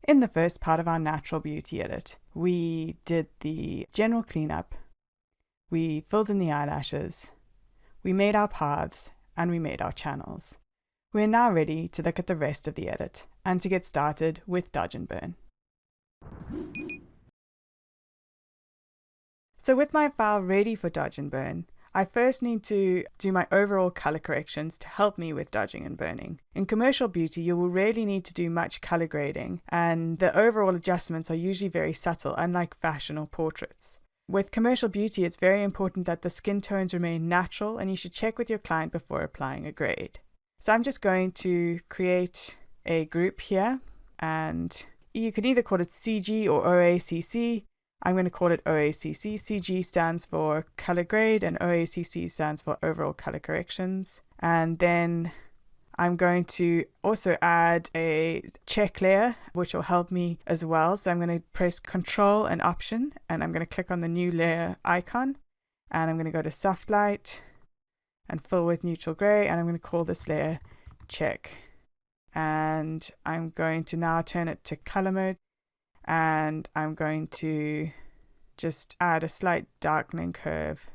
In the first part of our natural beauty edit, we did the general cleanup, we filled in the eyelashes, we made our paths, and we made our channels. We are now ready to look at the rest of the edit and to get started with dodge and burn. So with my file ready for dodge and burn, I first need to do my overall color corrections to help me with dodging and burning. In commercial beauty, you will rarely need to do much color grading, and the overall adjustments are usually very subtle, unlike fashion or portraits. With commercial beauty, it's very important that the skin tones remain natural, and you should check with your client before applying a grade. So I'm just going to create a group here, and you could either call it CG or OACC. I'm going to call it OACC. CG stands for color grade and OACC stands for overall color corrections. And then I'm going to also add a check layer, which will help me as well. So I'm going to press Control and Option, and I'm going to click on the new layer icon, and I'm going to go to soft light and fill with neutral gray, and I'm going to call this layer check. And I'm going to now turn it to color mode, and I'm going to just add a slight darkening curve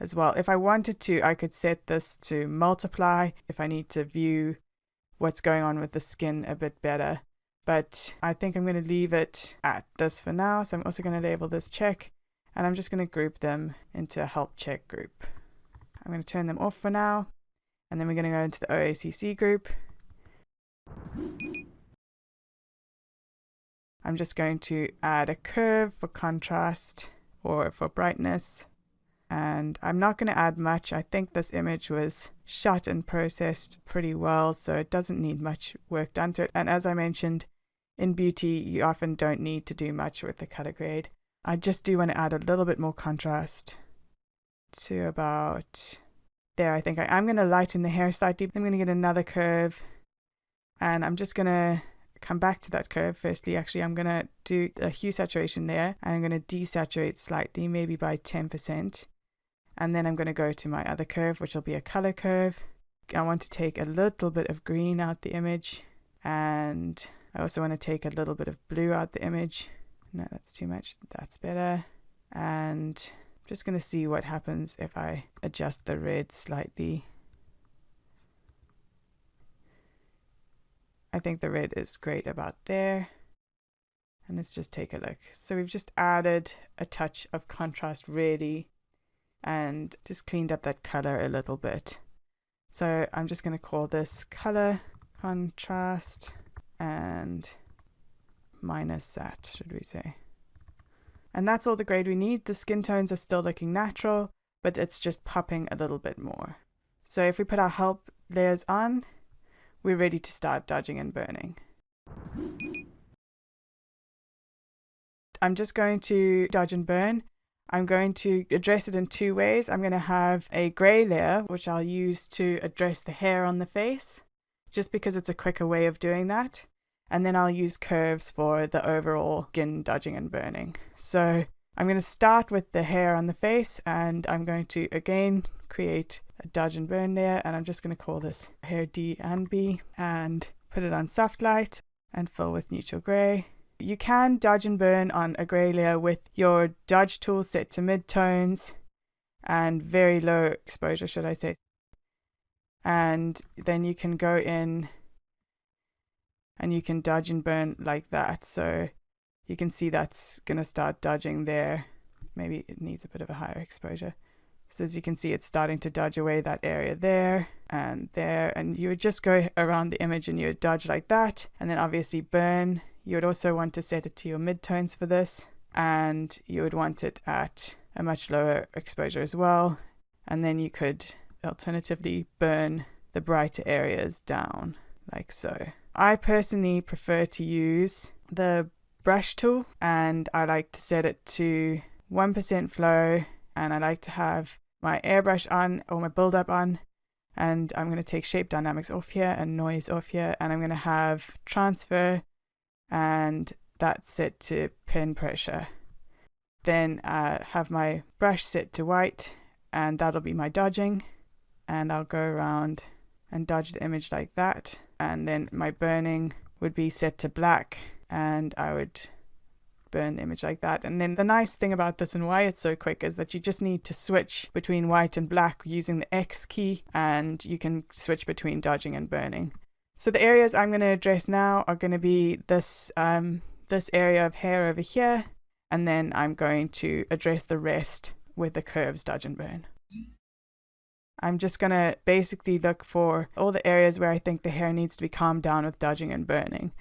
as well. If I wanted to, I could set this to multiply if I need to view what's going on with the skin a bit better. But I think I'm going to leave it at this for now. So I'm also going to label this check, and I'm just going to group them into a help check group. I'm going to turn them off for now, and then we're going to go into the OACC group. I'm just going to add a curve for contrast or for brightness. And I'm not going to add much. I think this image was shot and processed pretty well, so it doesn't need much work done to it. And as I mentioned, in beauty, you often don't need to do much with the color grade. I just do want to add a little bit more contrast to about there. I think I'm going to lighten the hair slightly. I'm going to get another curve, and I'm just going to come back to that curve. Firstly, actually, I'm going to do a hue saturation there, and I'm going to desaturate slightly, maybe by 10%. And then I'm going to go to my other curve, which will be a color curve. I want to take a little bit of green out the image, and I also want to take a little bit of blue out the image. No, that's too much. That's better. And I'm just going to see what happens if I adjust the red slightly. I think the red is great about there. And let's just take a look. So we've just added a touch of contrast really, and just cleaned up that color a little bit. So I'm just going to call this color contrast and minus that, should we say. And that's all the grade we need. The skin tones are still looking natural, but it's just popping a little bit more. So if we put our help layers on, we're ready to start dodging and burning. I'm just going to dodge and burn. I'm going to address it in two ways. I'm going to have a grey layer, which I'll use to address the hair on the face, just because it's a quicker way of doing that. And then I'll use curves for the overall skin dodging and burning. So I'm going to start with the hair on the face, and I'm going to again create a dodge and burn layer, and I'm just going to call this hair D and B, and put it on soft light and fill with neutral grey. You can dodge and burn on a grey layer with your dodge tool set to mid-tones and very low exposure, should I say. And then you can go in and you can dodge and burn like that. So you can see that's going to start dodging there. Maybe it needs a bit of a higher exposure. So as you can see, it's starting to dodge away that area there, and you would just go around the image and you would dodge like that, and then obviously burn. You would also want to set it to your midtones for this, and you would want it at a much lower exposure as well. And then you could alternatively burn the brighter areas down like so. I personally prefer to use the brush tool, and I like to set it to 1% flow, and I like to have my airbrush on or my build up on, and I'm going to take shape dynamics off here and noise off here, and I'm going to have transfer, and that's set to pen pressure. Then have my brush set to white, and that'll be my dodging, and I'll go around and dodge the image like that. And then my burning would be set to black, and I would burn the image like that. And then the nice thing about this and why it's so quick is that you just need to switch between white and black using the X key, and you can switch between dodging and burning. So the areas I'm going to address now are going to be this area of hair over here, and then I'm going to address the rest with the curves dodge and burn. I'm just going to basically look for all the areas where I think the hair needs to be calmed down with dodging and burning.